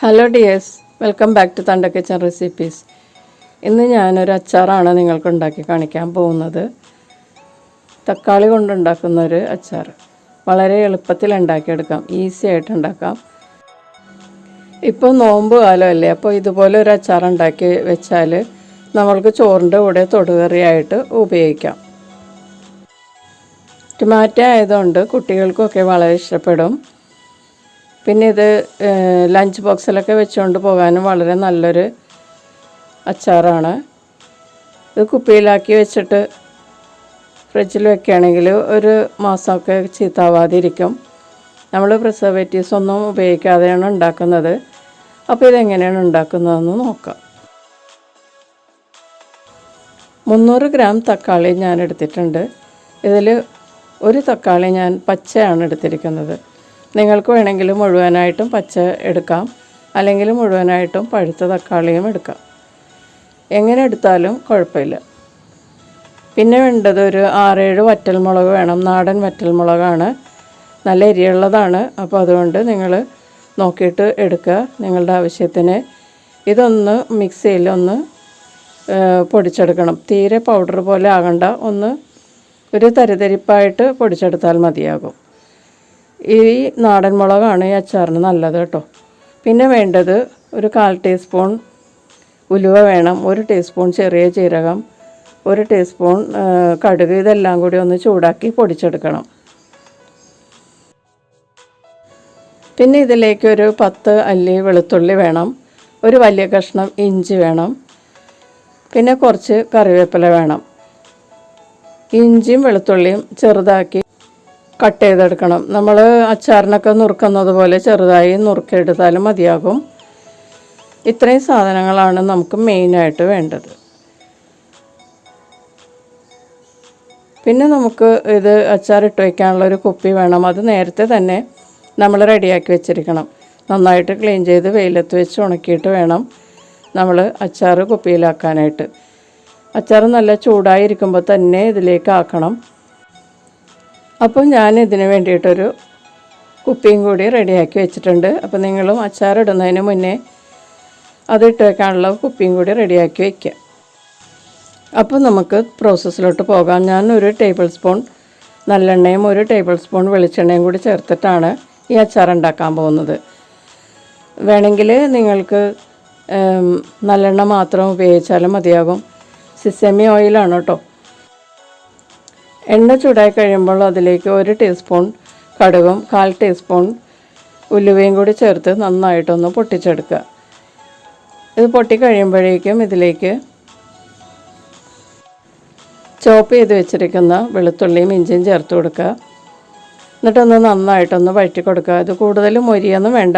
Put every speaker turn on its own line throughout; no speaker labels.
Hello dears, welcome back to Thunder Kitchen recipes. ഇന്ന് ഞാനൊരു അച്ചാറാണ് നിങ്ങൾക്ക് ഉണ്ടാക്കി കാണിക്കാൻ പോകുന്നത്. തക്കാളി കൊണ്ടുണ്ടാക്കുന്നൊരു അച്ചാർ. വളരെ എളുപ്പത്തിൽ ഉണ്ടാക്കിയെടുക്കാം, ഈസി ആയിട്ട് ഉണ്ടാക്കാം. ഇപ്പോൾ നോമ്പ് കാലമല്ലേ, അപ്പോൾ ഇതുപോലെ ഒരു അച്ചാർ ഉണ്ടാക്കി വെച്ചാൽ നമ്മൾക്ക് ചോറിൻ്റെ കൂടെ തൊടുകറിയായിട്ട് ഉപയോഗിക്കാം. ടൊമാറ്റോ ആയതുകൊണ്ട് കുട്ടികൾക്കൊക്കെ വളരെ ഇഷ്ടപ്പെടും. പിന്നെ ഇത് ലഞ്ച് ബോക്സിലൊക്കെ വെച്ചുകൊണ്ട് പോകാനും വളരെ നല്ലൊരു അച്ചാറാണ്. ഇത് കുപ്പിയിലാക്കി വെച്ചിട്ട് ഫ്രിഡ്ജിൽ വെക്കുകയാണെങ്കിൽ ഒരു മാസമൊക്കെ ചീത്താവാതിരിക്കും. നമ്മൾ പ്രിസർവേറ്റീവ്സ് ഒന്നും ഉപയോഗിക്കാതെയാണ് ഉണ്ടാക്കുന്നത്. അപ്പോൾ ഇതെങ്ങനെയാണ് ഉണ്ടാക്കുന്നതെന്ന് നോക്കാം. 300 ഗ്രാം തക്കാളി ഞാൻ എടുത്തിട്ടുണ്ട്. ഇതിൽ ഒരു തക്കാളി ഞാൻ പച്ചയാണ് എടുത്തിരിക്കുന്നത്. നിങ്ങൾക്ക് വേണമെങ്കിൽ മുഴുവനായിട്ടും പച്ച എടുക്കാം, അല്ലെങ്കിൽ മുഴുവനായിട്ടും പഴുത്ത തക്കാളിയും എടുക്കാം. എങ്ങനെ എടുത്താലും കുഴപ്പമില്ല. പിന്നെ വേണ്ടത് ഒരു 6-7 വറ്റൽമുളക് വേണം. നാടൻ വറ്റൽമുളകാണ്, നല്ല എരിയുള്ളതാണ്. അപ്പോൾ അതുകൊണ്ട് നിങ്ങൾ നോക്കിയിട്ട് എടുക്കുക നിങ്ങളുടെ ആവശ്യത്തിന്. ഇതൊന്ന് മിക്സിയിൽ ഒന്ന് പൊടിച്ചെടുക്കണം. തീരെ പൗഡർ പോലെ ആകണ്ട, ഒന്ന് ഒരു തരിതരിപ്പായിട്ട് പൊടിച്ചെടുത്താൽ മതിയാകും. ഈ നാടൻ മുളകാണ് ഈ അച്ചാറിന് നല്ലത് കേട്ടോ. പിന്നെ വേണ്ടത് ഒരു 1/4 ടീസ്പൂൺ ഉലുവ വേണം, 1 ടീസ്പൂൺ ചെറിയ ജീരകം, 1 ടീസ്പൂൺ കടുക്. ഇതെല്ലാം കൂടി ഒന്ന് ചൂടാക്കി പൊടിച്ചെടുക്കണം. പിന്നെ ഇതിലേക്ക് ഒരു 10 അല്ലി വെളുത്തുള്ളി വേണം, ഒരു വലിയ കഷ്ണം ഇഞ്ചി വേണം, പിന്നെ കുറച്ച് കറിവേപ്പില വേണം. ഇഞ്ചിയും വെളുത്തുള്ളിയും ചെറുതാക്കി കട്ട് ചെയ്തെടുക്കണം. നമ്മൾ അച്ചാറിനൊക്കെ നുറുക്കുന്നത് പോലെ ചെറുതായി നുറുക്കിയെടുത്താലും മതിയാകും. ഇത്രയും സാധനങ്ങളാണ് നമുക്ക് മെയിനായിട്ട് വേണ്ടത്. പിന്നെ നമുക്ക് ഇത് അച്ചാറിട്ട് വയ്ക്കാനുള്ള ഒരു കുപ്പി വേണം. അത് നേരത്തെ തന്നെ നമ്മൾ റെഡിയാക്കി വെച്ചിരിക്കണം. നന്നായിട്ട് ക്ലീൻ ചെയ്ത് വെയിലത്ത് വെച്ച് ഉണക്കിയിട്ട് വേണം നമ്മൾ അച്ചാർ കുപ്പിയിലാക്കാനായിട്ട്. അച്ചാർ നല്ല ചൂടായിരിക്കുമ്പോൾ തന്നെ ഇതിലേക്ക് ആക്കണം. അപ്പോൾ ഞാൻ ഇതിന് വേണ്ടിയിട്ടൊരു കുപ്പിയും കൂടി റെഡിയാക്കി വെച്ചിട്ടുണ്ട്. അപ്പോൾ നിങ്ങളും അച്ചാറിടുന്നതിന് മുന്നേ അതിട്ട് വെക്കാനുള്ള കുപ്പിയും കൂടി റെഡിയാക്കി വയ്ക്കുക. അപ്പോൾ നമുക്ക് പ്രോസസ്സിലോട്ട് പോകാം. ഞാൻ 1 ടേബിൾ സ്പൂൺ നല്ലെണ്ണയും 1 ടേബിൾ സ്പൂൺ വെളിച്ചെണ്ണയും കൂടി ചേർത്തിട്ടാണ് ഈ അച്ചാർ ഉണ്ടാക്കാൻ പോകുന്നത്. വേണമെങ്കിൽ നിങ്ങൾക്ക് നല്ലെണ്ണ മാത്രം ഉപയോഗിച്ചാലും മതിയാകും. സെസമി ഓയിലാണ് കേട്ടോ. എണ്ണ ചൂടായി കഴിയുമ്പോൾ അതിലേക്ക് 1 ടീസ്പൂൺ കടുകും 1/4 ടീസ്പൂൺ ഉലുവയും കൂടി ചേർത്ത് നന്നായിട്ടൊന്ന് പൊട്ടിച്ചെടുക്കുക. ഇത് പൊട്ടിക്കഴിയുമ്പോഴേക്കും ഇതിലേക്ക് ചോപ്പ് ചെയ്ത് വെച്ചിരിക്കുന്ന വെളുത്തുള്ളിയും ഇഞ്ചിയും ചേർത്ത് കൊടുക്കുക. എന്നിട്ടൊന്ന് നന്നായിട്ടൊന്ന് വഴറ്റി കൊടുക്കുക. ഇത് കൂടുതലും മൊരിയൊന്നും വേണ്ട,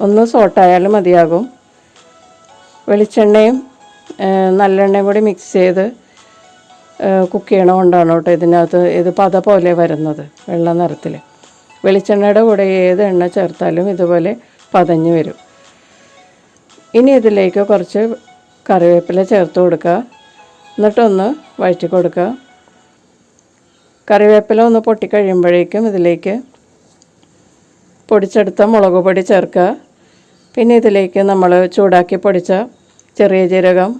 ഒന്ന് സോട്ടായാലും മതിയാകും. വെളിച്ചെണ്ണയും നല്ലെണ്ണയും കൂടി മിക്സ് ചെയ്ത് കുക്ക് ചെയ്യണ കൊണ്ടാണ് കേട്ടോ ഇതിനകത്ത് ഇത് പത പോലെ വരുന്നത്, വെള്ള നിറത്തിൽ. വെളിച്ചെണ്ണയുടെ കൂടെ ഏത് എണ്ണ ചേർത്താലും ഇതുപോലെ പതഞ്ഞ് വരും. ഇനി ഇതിലേക്ക് കുറച്ച് കറിവേപ്പില ചേർത്ത് കൊടുക്കുക. എന്നിട്ടൊന്ന് വഴറ്റി കൊടുക്കുക. കറിവേപ്പില ഒന്ന് പൊട്ടിക്കഴിയുമ്പോഴേക്കും ഇതിലേക്ക് പൊടിച്ചെടുത്ത മുളക് പൊടി ചേർക്കുക. പിന്നെ ഇതിലേക്ക് നമ്മൾ ചൂടാക്കി പൊടിച്ച ചെറിയ ജീരകം,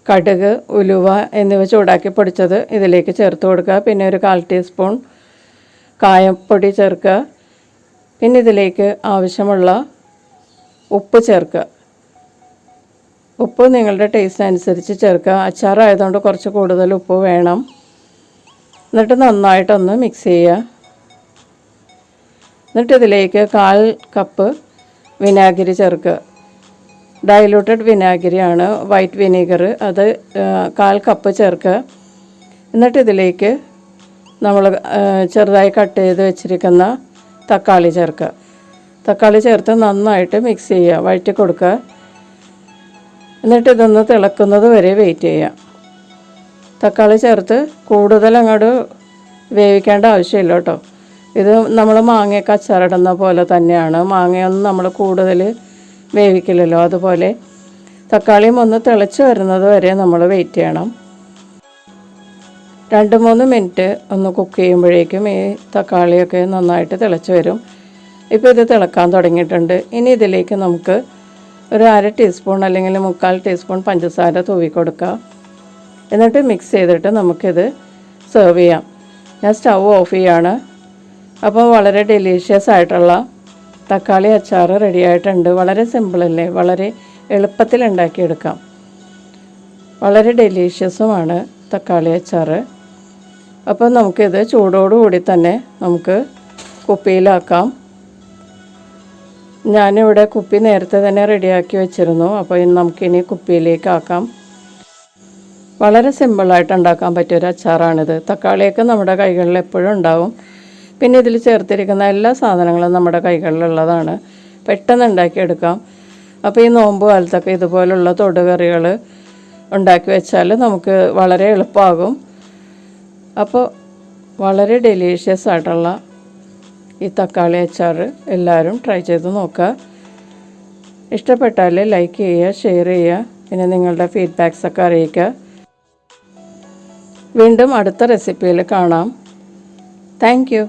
കടുക്, ഉലുവ എന്നിവ ചൂടാക്കി പൊടിച്ചത് ഇതിലേക്ക് ചേർത്ത് കൊടുക്കുക. പിന്നെ ഒരു 1/4 ടീസ്പൂൺ കായപ്പൊടി ചേർക്കുക. പിന്നെ ഇതിലേക്ക് ആവശ്യമുള്ള ഉപ്പ് ചേർക്കുക. ഉപ്പ് നിങ്ങളുടെ ടേസ്റ്റ് അനുസരിച്ച് ചേർക്കുക. അച്ചാറായതുകൊണ്ട് കുറച്ച് കൂടുതൽ ഉപ്പ് വേണം. എന്നിട്ട് നന്നായിട്ടൊന്ന് മിക്സ് ചെയ്യുക. എന്നിട്ട് ഇതിലേക്ക് 1/4 കപ്പ് വിനാഗിരി ചേർക്കുക. ഡൈലൂട്ടഡ് വിനാഗിരിയാണ്, വൈറ്റ് വിനീഗർ. അത് 1/4 കപ്പ് ചേർക്കുക. എന്നിട്ട് ഇതിലേക്ക് നമ്മൾ ചെറുതായി കട്ട് ചെയ്ത് വെച്ചിരിക്കുന്ന തക്കാളി ചേർക്കുക. തക്കാളി ചേർത്ത് നന്നായിട്ട് മിക്സ് ചെയ്യുക, വഴറ്റി കൊടുക്കുക. എന്നിട്ട് ഇതൊന്ന് തിളക്കുന്നത് വരെ വെയിറ്റ് ചെയ്യുക. തക്കാളി ചേർത്ത് കൂടുതൽ അങ്ങോട്ട് വേവിക്കേണ്ട ആവശ്യമില്ല കേട്ടോ. ഇത് നമ്മൾ മാങ്ങയൊക്കെ അച്ചാറിടുന്ന പോലെ തന്നെയാണ്. മാങ്ങയൊന്നും നമ്മൾ കൂടുതൽ വേവിക്കില്ലല്ലോ, അതുപോലെ തക്കാളിയും ഒന്ന് തിളച്ച് വരുന്നത് വരെ നമ്മൾ വെയിറ്റ് ചെയ്യണം. 2-3 മിനിറ്റ് ഒന്ന് കുക്ക് ചെയ്യുമ്പോഴേക്കും ഈ തക്കാളിയൊക്കെ നന്നായിട്ട് തിളച്ച് വരും. ഇപ്പോൾ ഇത് തിളക്കാൻ തുടങ്ങിയിട്ടുണ്ട്. ഇനി ഇതിലേക്ക് നമുക്ക് ഒരു 1/2 ടീസ്പൂൺ അല്ലെങ്കിൽ 3/4 ടീസ്പൂൺ പഞ്ചസാര തൂവി കൊടുക്കുക. എന്നിട്ട് മിക്സ് ചെയ്തിട്ട് നമുക്കിത് സെർവ് ചെയ്യാം. ഞാൻ സ്റ്റൗ ഓഫ് ചെയ്യാണ്. അപ്പോൾ വളരെ ഡെലീഷ്യസ് ആയിട്ടുള്ള തക്കാളി അച്ചാർ റെഡി ആയിട്ടുണ്ട്. വളരെ സിമ്പിളല്ലേ, വളരെ എളുപ്പത്തിൽ ഉണ്ടാക്കിയെടുക്കാം. വളരെ ഡെലീഷ്യസുമാണ് തക്കാളി അച്ചാർ. അപ്പോൾ നമുക്കിത് ചൂടോടുകൂടി തന്നെ നമുക്ക് കുപ്പിയിലാക്കാം. ഞാനിവിടെ കുപ്പി നേരത്തെ തന്നെ റെഡിയാക്കി വെച്ചിരുന്നു. അപ്പോൾ നമുക്കിനി കുപ്പിയിലേക്ക് ആക്കാം. വളരെ സിമ്പിളായിട്ട് ഉണ്ടാക്കാൻ പറ്റിയൊരു അച്ചാറാണിത്. തക്കാളിയൊക്കെ നമ്മുടെ കൈകളിൽ എപ്പോഴും ഉണ്ടാവും. പിന്നെ ഇതിൽ ചേർത്തിരിക്കുന്ന എല്ലാ സാധനങ്ങളും നമ്മുടെ കൈകളിലുള്ളതാണ്. പെട്ടെന്ന് ഉണ്ടാക്കിയെടുക്കാം. അപ്പോൾ ഈ നോമ്പ് കാലത്തൊക്കെ ഇതുപോലുള്ള തൊടുകറികൾ ഉണ്ടാക്കി വെച്ചാൽ നമുക്ക് വളരെ എളുപ്പമാകും. അപ്പോൾ വളരെ ഡെലീഷ്യസ് ആയിട്ടുള്ള ഈ തക്കാളി അച്ചാർ എല്ലാവരും ട്രൈ ചെയ്ത് നോക്കുക. ഇഷ്ടപ്പെട്ടാൽ ലൈക്ക് ചെയ്യുക, ഷെയർ ചെയ്യുക, പിന്നെ നിങ്ങളുടെ ഫീഡ്ബാക്സൊക്കെ അറിയിക്കുക. വീണ്ടും അടുത്ത റെസിപ്പിയിൽ കാണാം. Thank you.